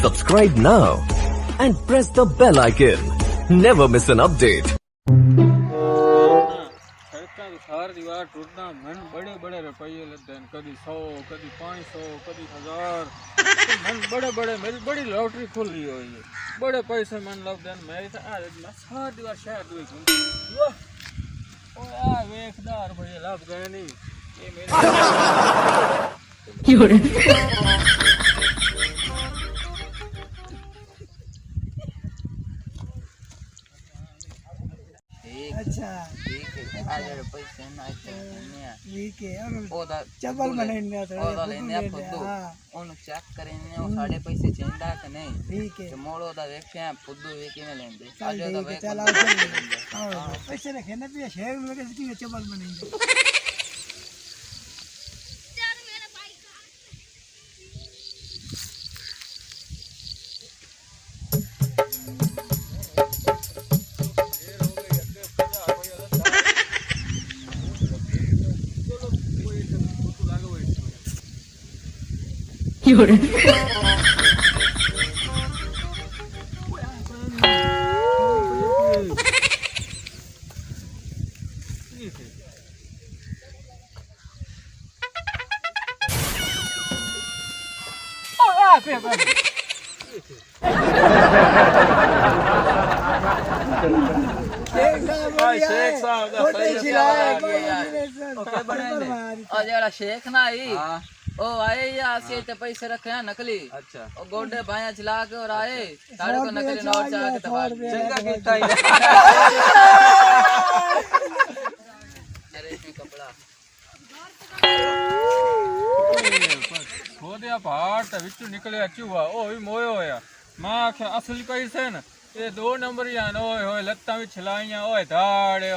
Subscribe now and press the bell icon. Never miss an update. सार दीवार टूटना मन बड़े बड़े रुपये लेते हैं, कभी 100 कभी 500 कभी 1000 मन बड़े बड़े मेरी बड़ी लॉटरी खुली हुई है, बड़े पैसे मन लग देन मैं सार दीवार शहर ओ यार वेखदार भाई लाभ गए नहीं ये मेरे अच्छा ठीक है आजा पैसे ना ठीक है ओदा चबल मनेने ओदा लेने फुद्दू ओनु चेक करेने ओ साडे पैसे चेंदा के नहीं ठीक है मोड़ो दा देखे फुद्दू वे किने लेंदे आजा दा चल आओ पैसे रखे ना भी शेयर में कैसे की चबल मनेंगे शेख ना आई ओ आए या से ते पैसे रखे हैं नकली। अच्छा ओ गोडे भाया चला के और आए सारे को नकली नोट चला के तबार चंगा कीता ही अरे इसमें कपड़ा हो दिया पहाड़ ते विच निकले चूहा ओ भी मोयो होया मैं आखे असली पैसे न ये 2 नंबर या ओए होए लत्ता भी छिलाइयां ओए धाड़े